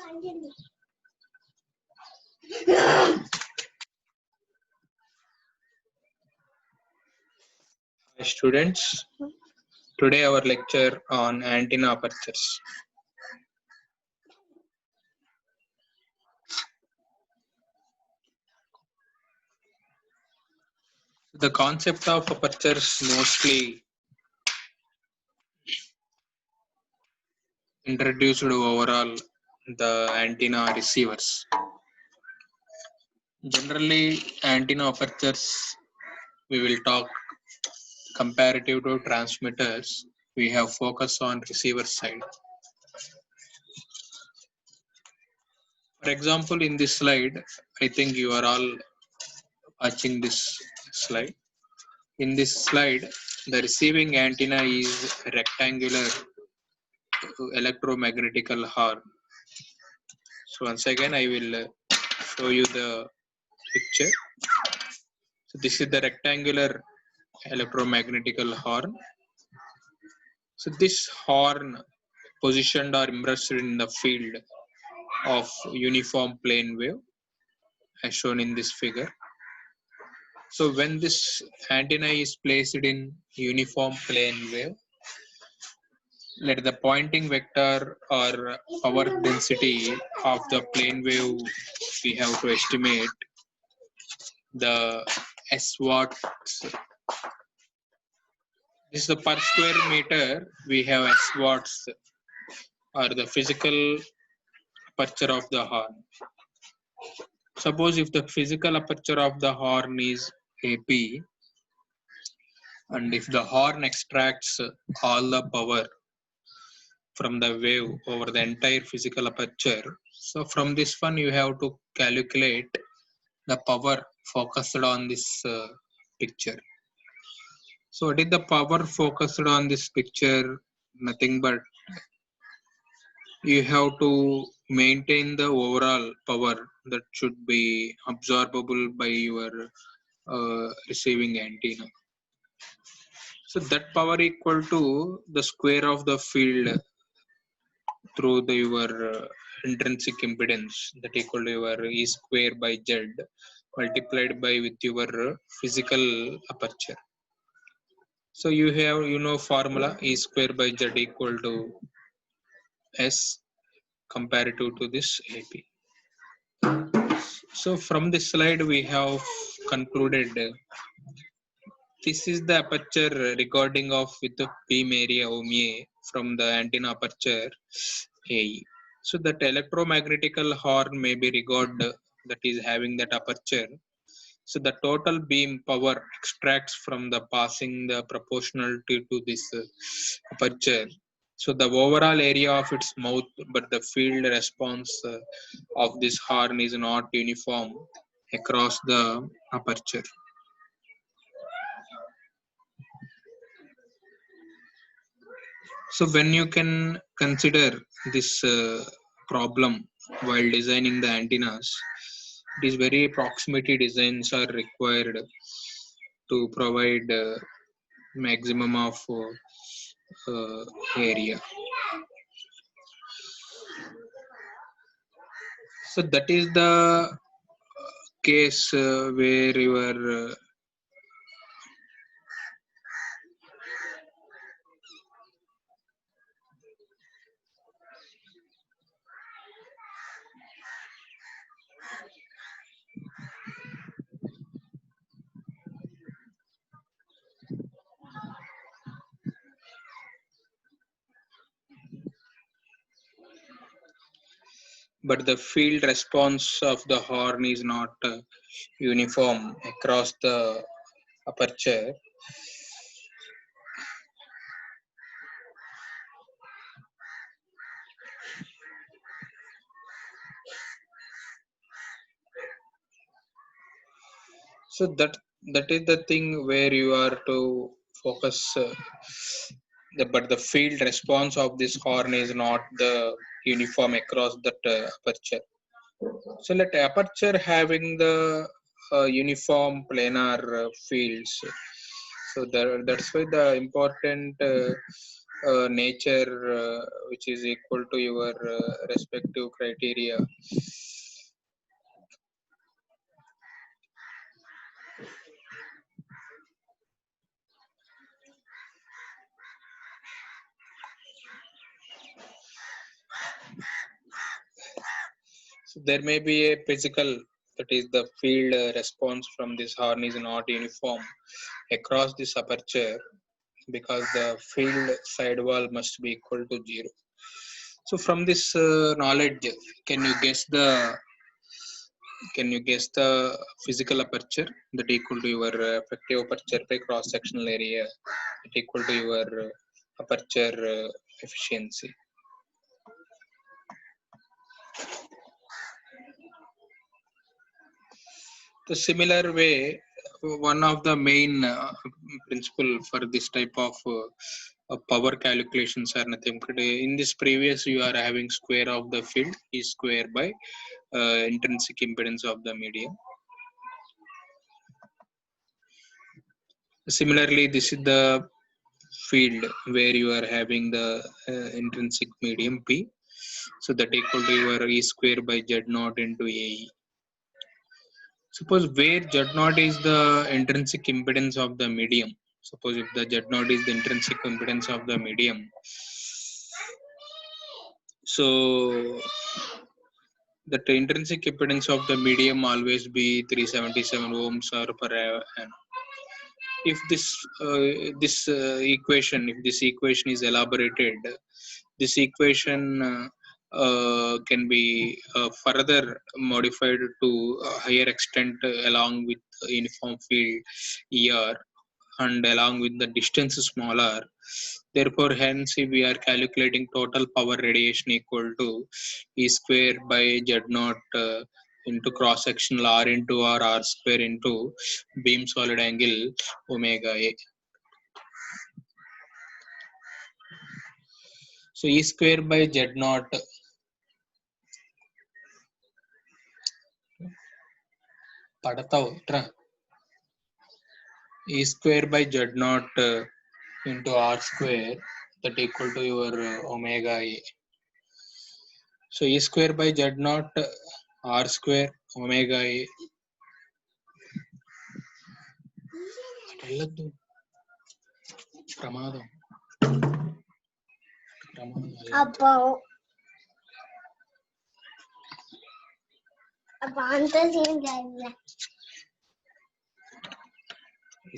Hi students, today our lecture on antenna apertures. The concept of apertures mostly introduced overall the antenna receivers. Generally, antenna apertures we will talk comparative to transmitters. We have focus on receiver side. For example, in this slide, I think you are all watching this slide. In this slide, the receiving antenna is a rectangular electromagnetical horn. So once again, I will show you the picture. So this is the rectangular electromagnetical horn. So this horn positioned or immersed in the field of uniform plane wave as shown in this figure. So when this antenna is placed in uniform plane wave, let the pointing vector or power density of the plane wave we have to estimate the S watts. This is the per square meter we have S watts or the physical aperture of the horn. Suppose if the physical aperture of the horn is AP and if the horn extracts all the power from the wave over the entire physical aperture, so from this one you have to calculate the power focused on this picture. So what is the power focused on this picture? Nothing but you have to maintain the overall power that should be absorbable by your receiving antenna. So that power equal to the square of the field through your intrinsic impedance, that equal to your E square by Z multiplied by with your physical aperture. So you have formula E square by Z equal to S comparative to this AP. So from this slide we have concluded this is the aperture recording of with the beam area OMA from the antenna aperture AE. So that electromagnetical horn may be regarded that is having that aperture. So the total beam power extracts from the passing the proportionality to this aperture. So the overall area of its mouth, but the field response of this horn is not uniform across the aperture. So when you can consider this problem while designing the antennas, it is very proximity designs are required to provide maximum of area. So that is the case where your but the field response of the horn is not uniform across the aperture. So that is the thing where you are to focus. But the field response of this horn is not the uniform across that aperture. So let aperture having the uniform planar fields. So that's why the important nature which is equal to your respective criteria. So there may be a physical, that is the field response from this horn is not uniform across this aperture because the field sidewall must be equal to 0. So from this knowledge, can you guess the physical aperture that equal to your effective aperture by cross sectional area that equal to your aperture efficiency? The similar way, one of the main principle for this type of power calculations are nothing but in this previous you are having square of the field is square by intrinsic impedance of the medium. Similarly, this is the field where you are having the intrinsic medium P, so that equal to your E square by Z naught into AE. Suppose where Z naught is the intrinsic impedance of the medium. Suppose if the Z naught is the intrinsic impedance of the medium, so the intrinsic impedance of the medium always be 377 ohms or per annum. If this equation is elaborated, this equation can be further modified to a higher extent along with uniform field ER and along with the distance smaller. Therefore, hence we are calculating total power radiation equal to E square by Z naught into cross sectional R into R square into beam solid angle omega A. So E square by Z naught E square by Z naught into R square that equal to your omega A. So E square by Z naught R square omega A. ప్రమాదం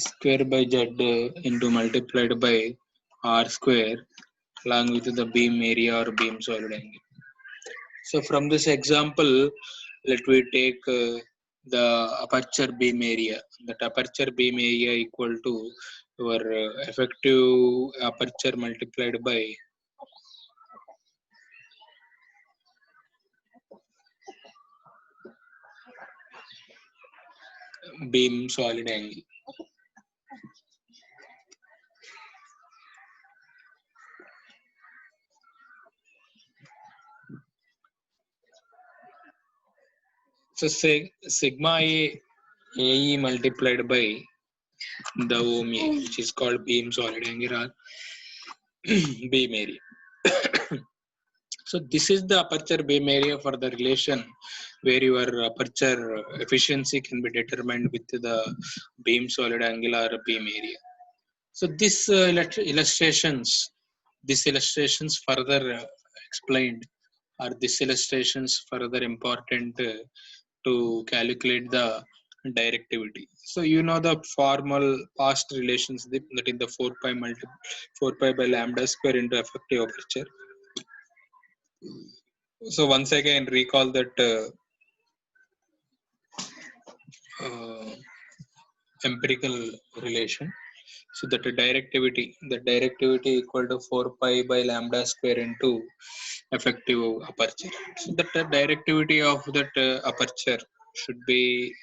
square by Z into multiplied by R square along with the beam area or beam solid angle. So from this example, let we take the aperture beam area. That aperture beam area equal to your effective aperture multiplied by beam solid angle. So sigma AE multiplied by the ohm A, which is called beam solid angle or beam area. So this is the aperture beam area for the relation where your aperture efficiency can be determined with the beam solid angle or beam area. So this illustrations further explained, or these illustrations further important to calculate the directivity. So you know the formal past relations that in the 4 pi by lambda square into effective aperture. So once again recall that empirical relation. So that the directivity equal to 4 pi by lambda square into effective aperture. So that the directivity of that aperture should be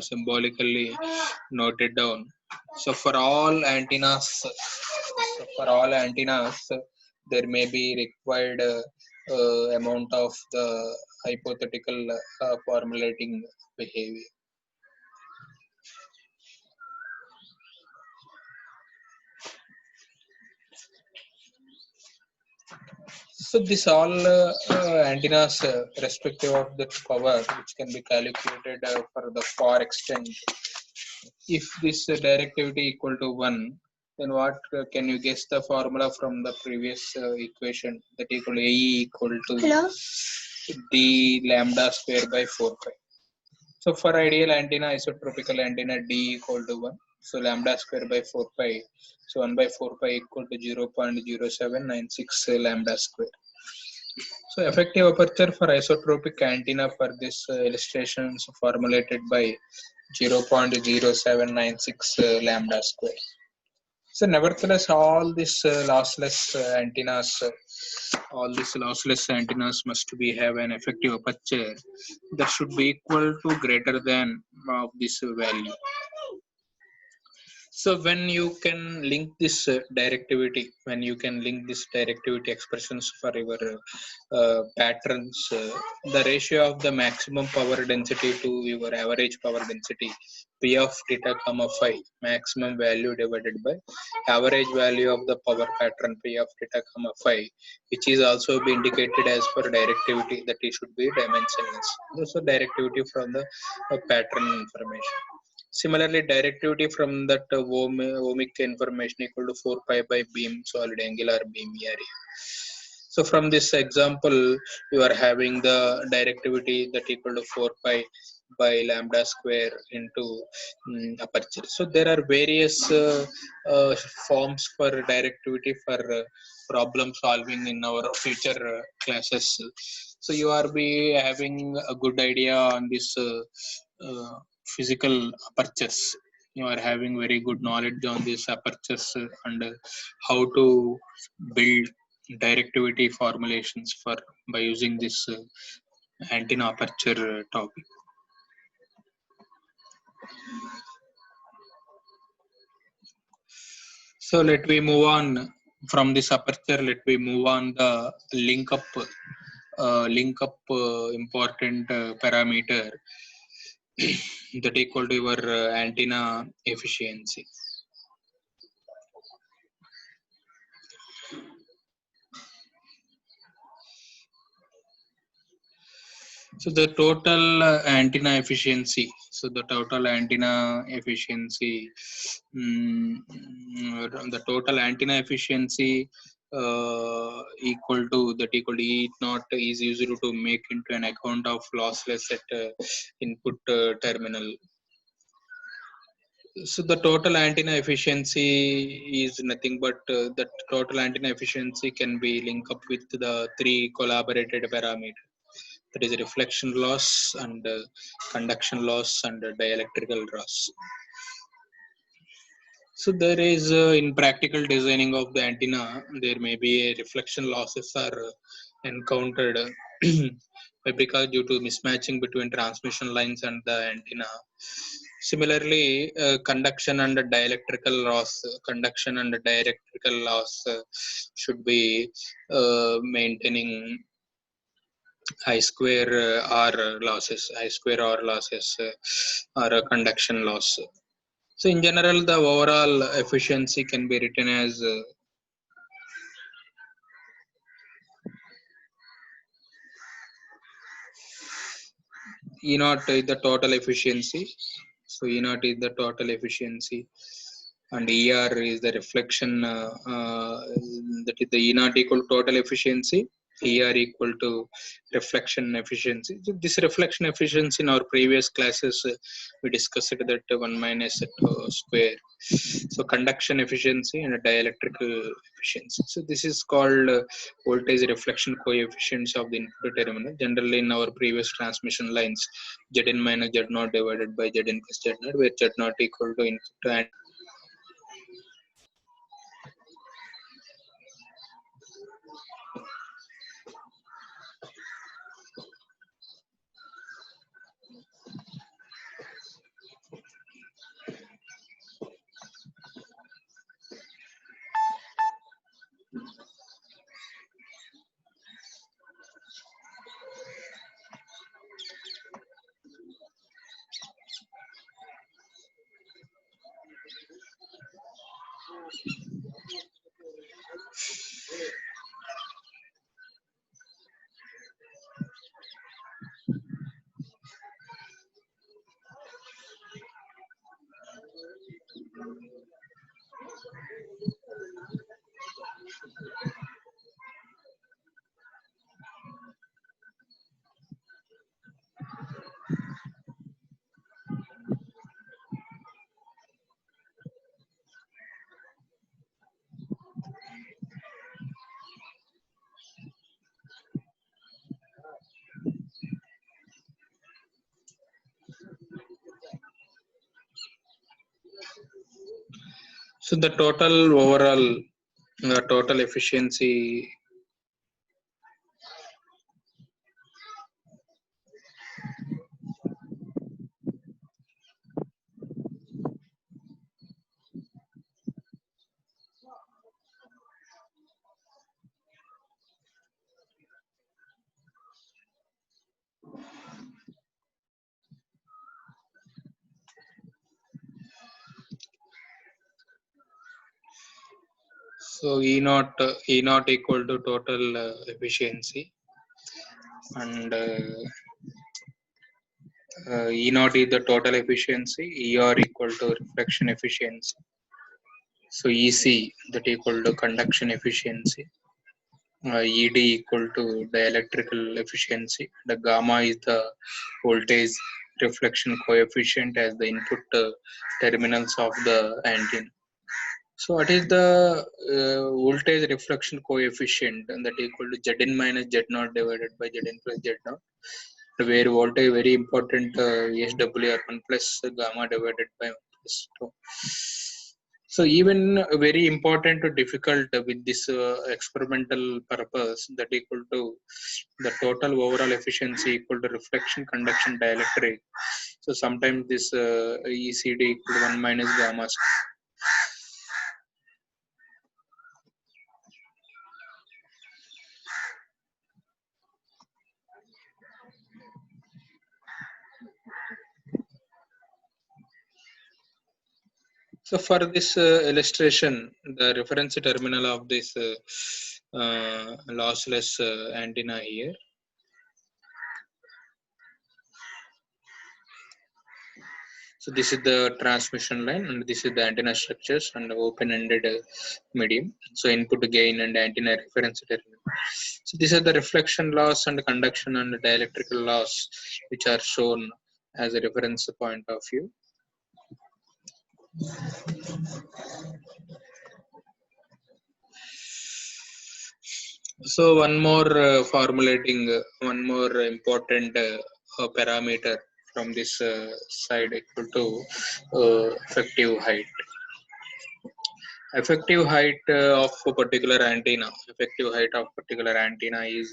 symbolically noted down. So for all antennas, there may be required amount of the hypothetical formulating behavior. So this all antennas respective of the power which can be calculated for the far extent. If this directivity equal to 1, then what can you guess the formula from the previous equation, that equal to AE equal to Hello? D lambda square by 4 pi. So for ideal antenna, isotropical antenna, D equal to 1. So lambda square by 4 pi. So 1 by 4 pi equal to 0.0796 lambda square. So effective aperture for isotropic antenna for this illustration is formulated by 0.0796 lambda square. So nevertheless, all these lossless antennas must be have an effective aperture that should be equal to greater than of this value. So when you can link this directivity expressions for your patterns, the ratio of the maximum power density to your average power density, P of theta comma phi, maximum value divided by average value of the power pattern P of theta comma phi, which is also be indicated as per directivity, that it should be dimensionless. So directivity from the pattern information. Similarly, directivity from that ohmic information equal to 4 pi by beam solid angular beam area. So from this example, you are having the directivity that equal to 4 pi by lambda square into aperture. So there are various uh, forms for directivity for problem solving in our future classes. So you are be having a good idea on this physical apertures. You are having very good knowledge on these apertures and how to build directivity formulations for by using this antenna aperture topic. So let we move on from this aperture. Let we move on the link up important parameter that equal to your antenna efficiency. So the total antenna efficiency. So the total antenna efficiency. The total antenna efficiency equal to E not is used to make into an account of lossless at input terminal. So the total antenna efficiency is nothing but that total antenna efficiency can be linked up with the three collaborated parameters, that is reflection loss and conduction loss and dielectrical loss. So there is in practical designing of the antenna, there may be a reflection losses are encountered because due to mismatching between transmission lines and the antenna. Similarly, conduction and dielectrical loss should be maintaining I square R losses, or conduction loss. So in general, the overall efficiency can be written as E naught is the total efficiency. So E naught is the total efficiency, and ER is the reflection. That is the E naught equal to total efficiency. ER equal to reflection efficiency. So this reflection efficiency in our previous classes we discussed that 1 minus square. So conduction efficiency and dielectrical efficiency. So this is called voltage reflection coefficients of the input terminal. Generally in our previous transmission lines, Zn minus Z0 divided by Zn plus Z0, where Z0 equal to input and So the total overall, the total efficiency. So E naught equal to total efficiency, and E naught is the total efficiency. ER equal to reflection efficiency. So EC that equal to conduction efficiency. ED equal to dielectrical efficiency. The gamma is the voltage reflection coefficient as the input terminals of the antenna. So what is the voltage reflection coefficient, and that equal to Zn minus Z0 divided by Zn plus Z0, where voltage very important, SWR 1 plus gamma divided by 1 plus 2. So even very important to difficult with this experimental purpose, that equal to the total overall efficiency equal to reflection, conduction, dielectric. So sometimes this ECD equal to 1 minus gamma. So for this illustration, the reference terminal of this lossless antenna here. So this is the transmission line, and this is the antenna structures and open-ended medium. So input gain and antenna reference terminal. So these are the reflection loss and conduction and dielectrical loss, which are shown as a reference point of view. So one more one more important parameter from this side equal to effective height. Effective height of a particular antenna. Effective height of particular antenna is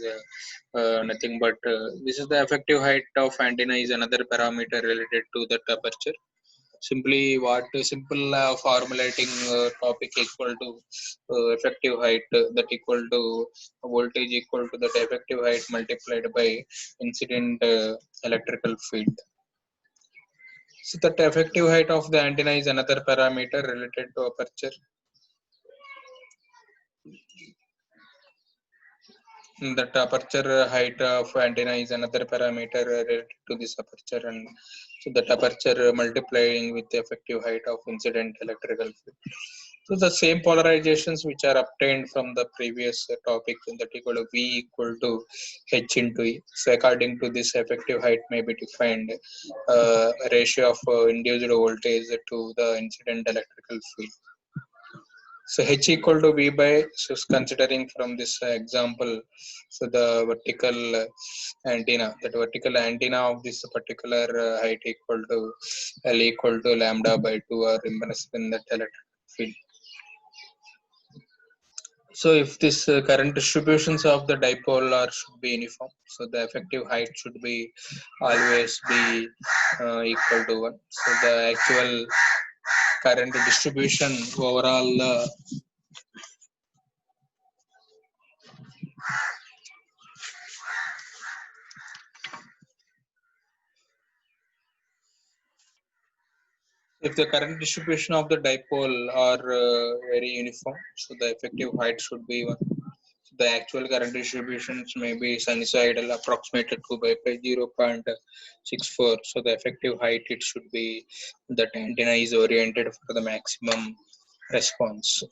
nothing but this is the effective height of antenna is another parameter related to the aperture. Simply what simple formulating topic equal to effective height that equal to voltage equal to that effective height multiplied by incident electrical field. So that effective height of the antenna is another parameter related to aperture. That aperture height of antenna is another parameter related to this aperture, and so that aperture multiplying with the effective height of incident electrical field. So the same polarizations which are obtained from the previous topic, that equal to V equal to H into E. So according to this, effective height may be defined ratio of induced voltage to the incident electrical field. So H equal to V by, so considering from this example, so the vertical antenna, that vertical antenna of this particular height equal to L equal to lambda by 2 or impedance in that electric field. So if this current distributions of the dipole are should be uniform, so the effective height should be always be equal to 1. So the actual current distribution overall if the current distribution of the dipole are very uniform, so the effective height should be 1. So the actual current distributions may be sinusoidal approximated to by 0.64. So the effective height it should be that antenna is oriented for the maximum response.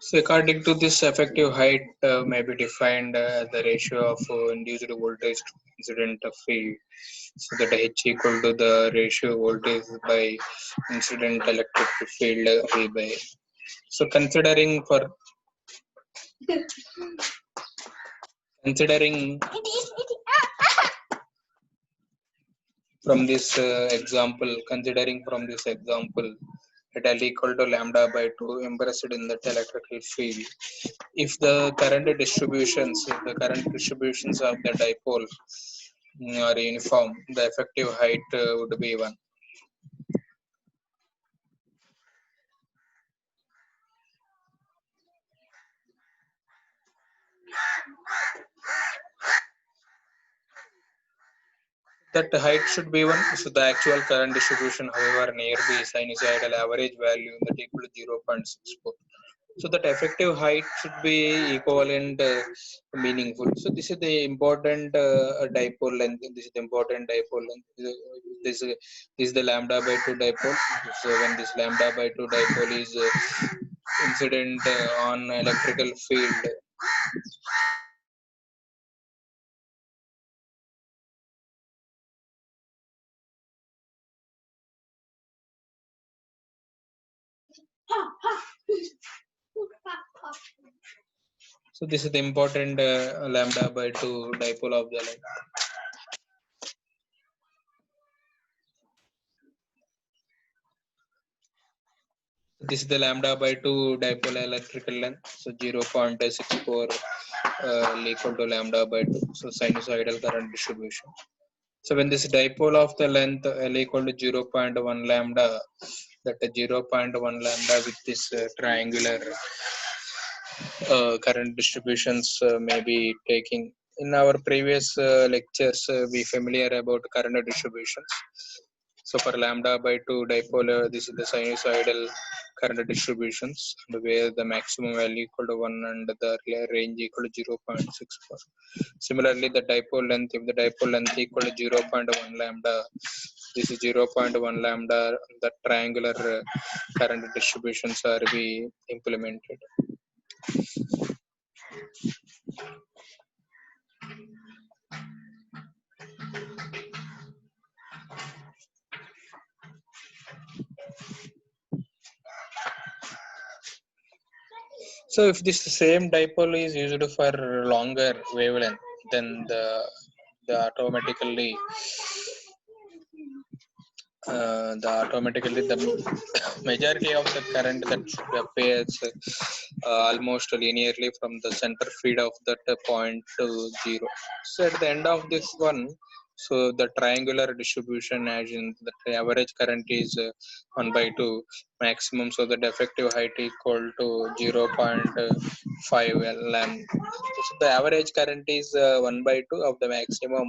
So according to this, effective height may be defined as the ratio of induced voltage to incident field. So that H equal to the ratio voltage by incident electric field V by. So considering from this example, it L equal to lambda by 2 impressed in that electrical field. If the current distributions of the dipole are uniform, the effective height would be 1. That height should be 1. So the actual current distribution, however, near the sinusoidal average value that equal to 0.64. So that effective height should be equivalent, meaningful. So this is the important dipole length. This is the important dipole length. This is the lambda by 2 dipole. So when this lambda by 2 dipole is incident on electrical field, so this is the important lambda by 2 dipole of the length. This is the lambda by 2 dipole electrical length. So 0.64 equal to lambda by 2. So sinusoidal current distribution. So when this dipole of the length L equal to 0.1 lambda, that 0.1 lambda with this triangular current distributions may be taking. In our previous lectures, we familiar about current distributions. So for lambda by 2 dipole, this is the sinusoidal current distributions, and where the maximum value equal to 1 and the range equal to 0.64. Similarly, the dipole length, if the dipole length equal to 0.1 lambda, this is 0.1 lambda, the triangular current distributions are be implemented. So if this same dipole is used for longer wavelength, then the automatically the majority of the current that appears almost linearly from the center feed of that point to 0. So at the end of this one, so the triangular distribution as in the average current is 1 by 2 maximum, so the effective height equal to 0.5 lambda. So the average current is 1 by 2 of the maximum.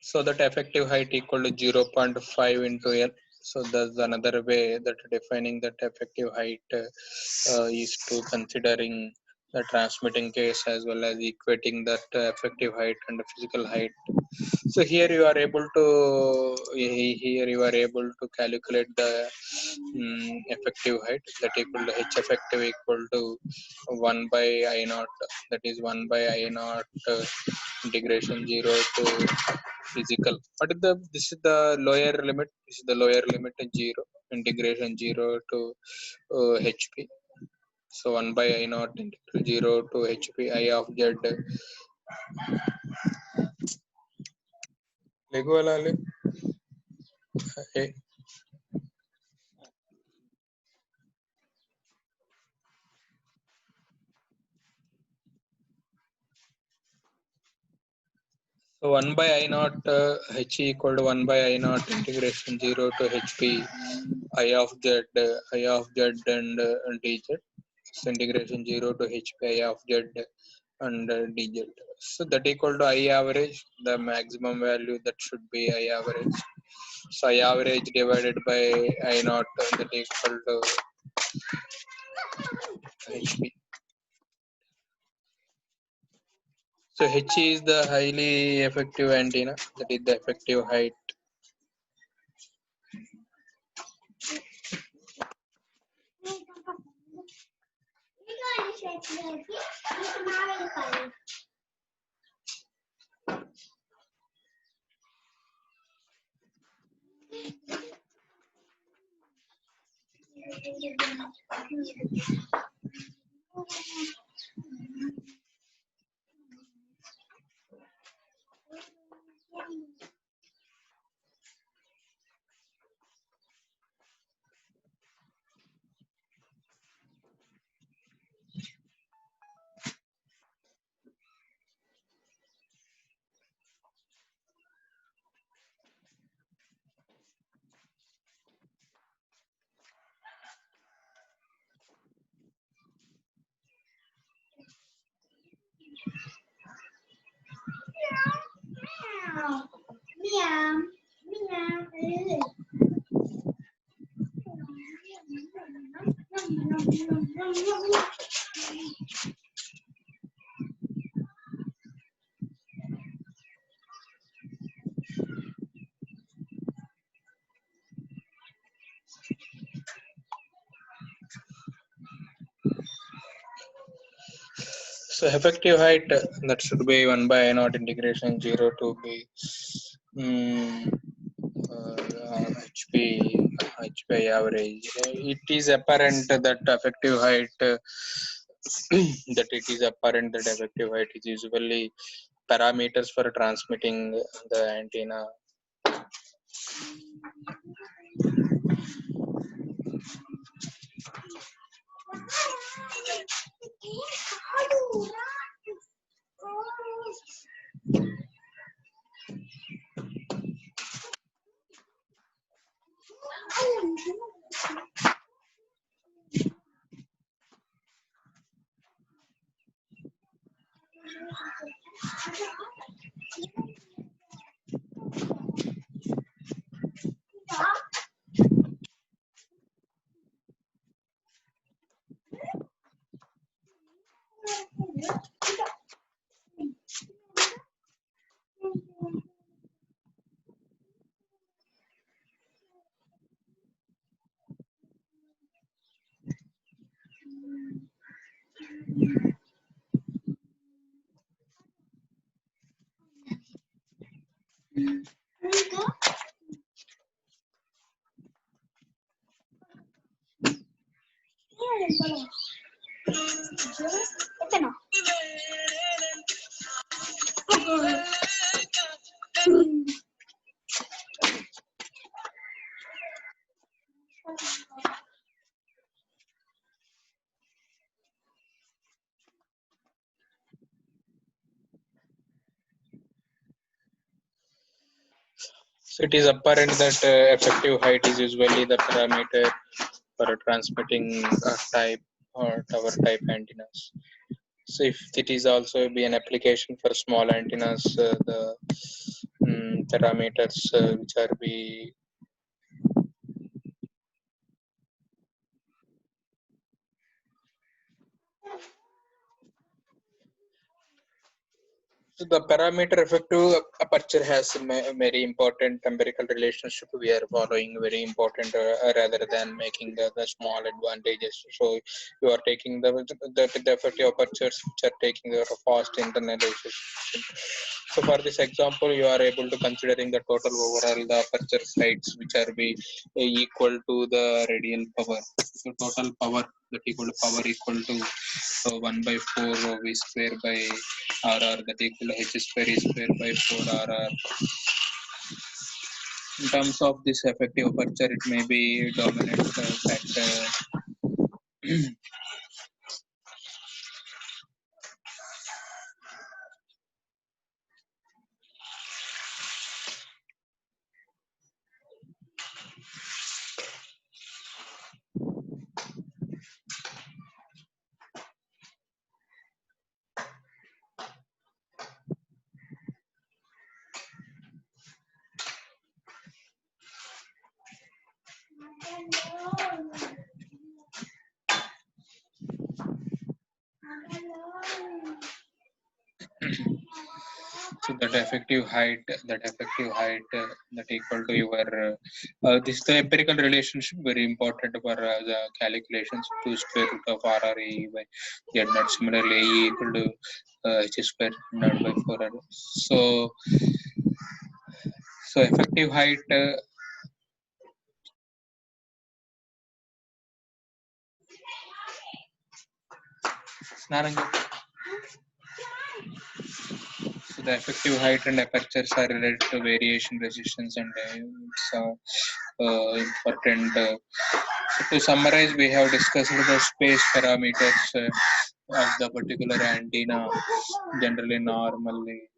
So that effective height equal to 0.5 into L. So that's another way that defining that effective height is to considering the transmitting case as well as equating that effective height and the physical height. So here you are able to calculate the effective height that equal to H effective equal to 1 by I naught, that is 1 by I naught integration 0 to physical. What is the this is the lower limit? This is the lower limit 0 integration 0 to HP. So 1 by I naught integral 0 to HP I of Z. Lego alale. So 1 by I naught H equal to 1 by I naught integration 0 to HP I of Z and dz. So integration 0 to HP I of Z and dz. So that equal to I average, the maximum value that should be I average. So I average divided by I naught, that equal to HP. So H is the highly effective antenna, that is the effective height. So effective height that should be 1 by I naught integration 0 to b HP average. It is apparent that effective height that it is apparent that effective height is usually parameters for transmitting the antenna. So it is apparent that effective height is usually the parameter for transmitting type or tower type antennas. So if it is also be an application for small antennas, the parameters which are be so the parameter effective aperture has a very important empirical relationship. We are following very important rather than making the small advantages. So you are taking the effective apertures which are taking the fast internalization. So for this example, you are able to considering the total overall the aperture sites which are be equal to the radial power. So total power that equal to power equal to 1 by 4 v square by rr that equal to h square e square by 4 rr. In terms of this effective aperture, it may be dominant factor. So that equal to your this is the empirical relationship very important for the calculations to square root of RRE by Z naught. Similarly, E equal to H square naught by 4R. So effective height. So the effective height and apertures are related to variation resistance and it's important. So to summarize, we have discussed the space parameters of the particular antenna, generally normally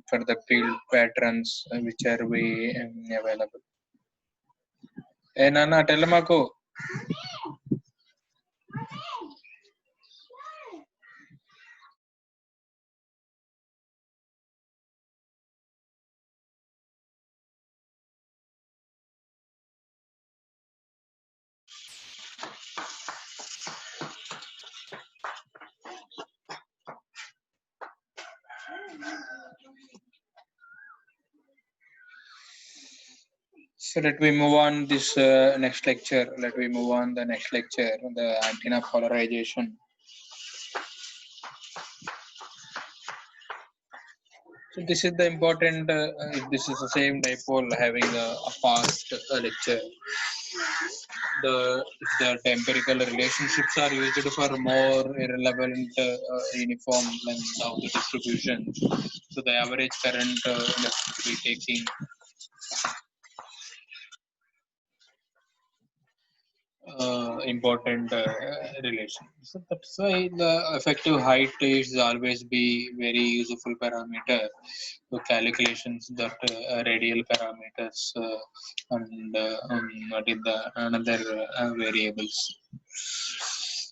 for the field patterns which are available. Hey Nana, tell Mako. So let me move on this next lecture. Let me move on the next lecture, the antenna polarization. So this is the important. This is the same dipole having a past lecture. The empirical relationships are used for more irrelevant uniform length of the distribution. So the average current that should be taking important relation. So that's why the effective height is always be very useful parameter to calculations that radial parameters and what is the another variables.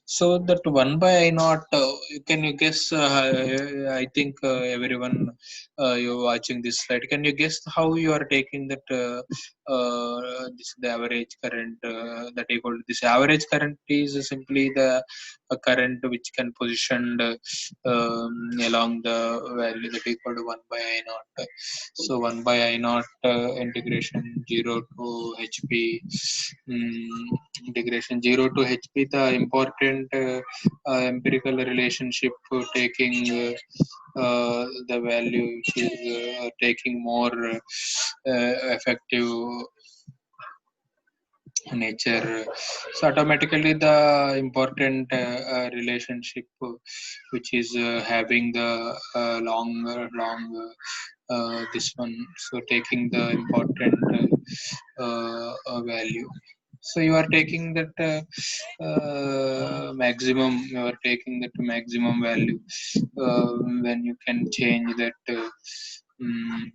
So that 1 by I naught, can you guess? I think everyone you watching this slide, can you guess how you are taking that? This the average current that equal to this average current is simply the current which can positioned along the value that equal to 1 by I naught. So 1 by I naught integration 0 to HP. Integration 0 to HP, the important empirical relationship for taking the value which is taking more effective nature. So automatically the important relationship which is having the long this one, so taking the important value. So you are taking that maximum, you are taking that maximum value when you can change that mm,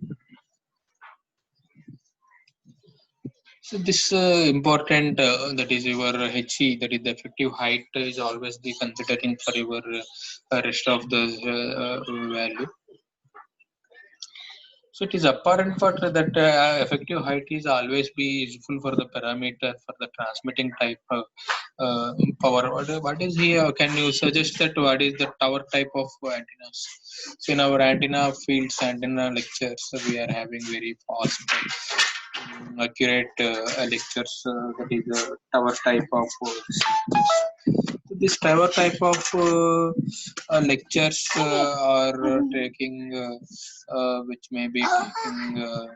so this important that is your HE, that is the effective height is always be considering for your rest of the value. So it is apparent for that effective height is always be useful for the parameter for the transmitting type power. What is here? Can you suggest that what is the tower type of antennas? So in our antenna fields, antenna lectures, we are having very fast, accurate lectures. That is the tower type of this tower type of lectures are taking which may be taking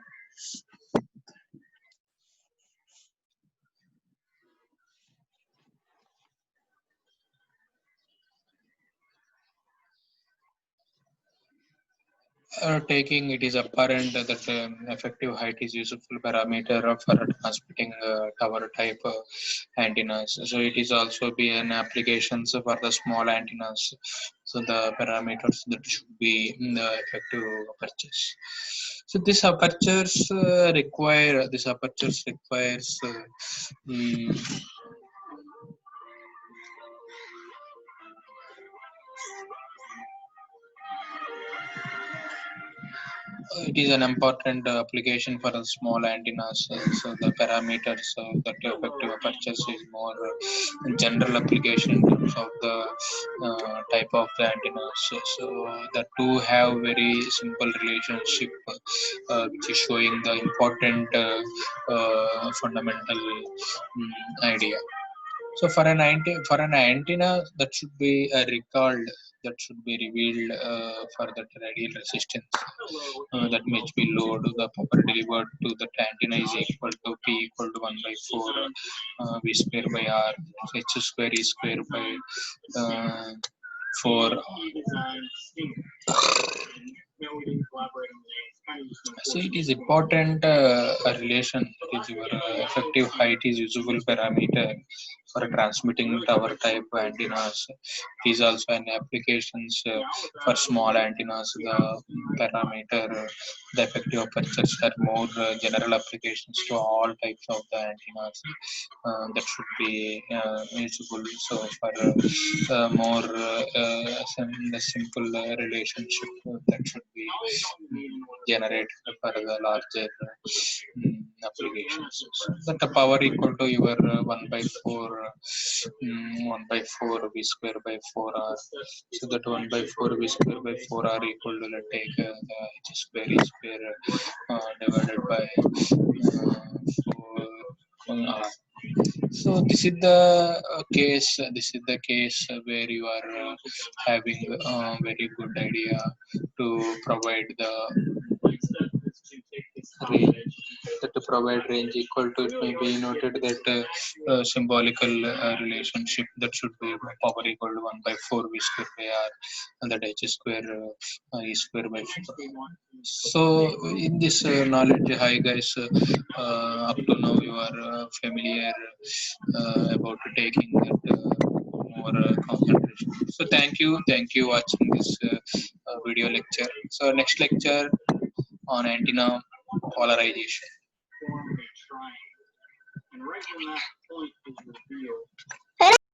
taking it is apparent that effective height is useful parameter for transmitting tower type antennas. So it is also be an applications for the small antennas. So the parameters that should be in the effective apertures. So this apertures requires mm, It is an important application for a small antennas. So the parameters that effective apertures is more general application in terms of the type of the antennas. So the two have very simple relationship, which is showing the important fundamental idea. So for an antenna that should be recalled, that should be revealed for that radial resistance, that means we load the power delivered to the antenna is equal to P equal to 1 by 4 V square by R, H square E square by 4. So it is important a relation. It is your effective height is usable parameter for transmitting tower type antennas. It is also an applications for small antennas. The parameter, the effective apertures are more general applications to all types of the antennas that should be usable. So for more the simple relationship that should be generated for the larger applications. So that the power equal to your 1 by 4 1 by 4 v square by 4r. So that 1 by 4 v square by 4r equal to, let's take the h square e square divided by 4 r. So this is the case. This is the case where you are having a very good idea to provide the range. That to provide range equal to, it may be noted that symbolical relationship that should be power equal to 1 by 4 v square by r, and that h square e square by 4. So in this knowledge, hi guys, up to now you are familiar about taking that more concentration. So thank you watching this video lecture. So next lecture on antenna polarization.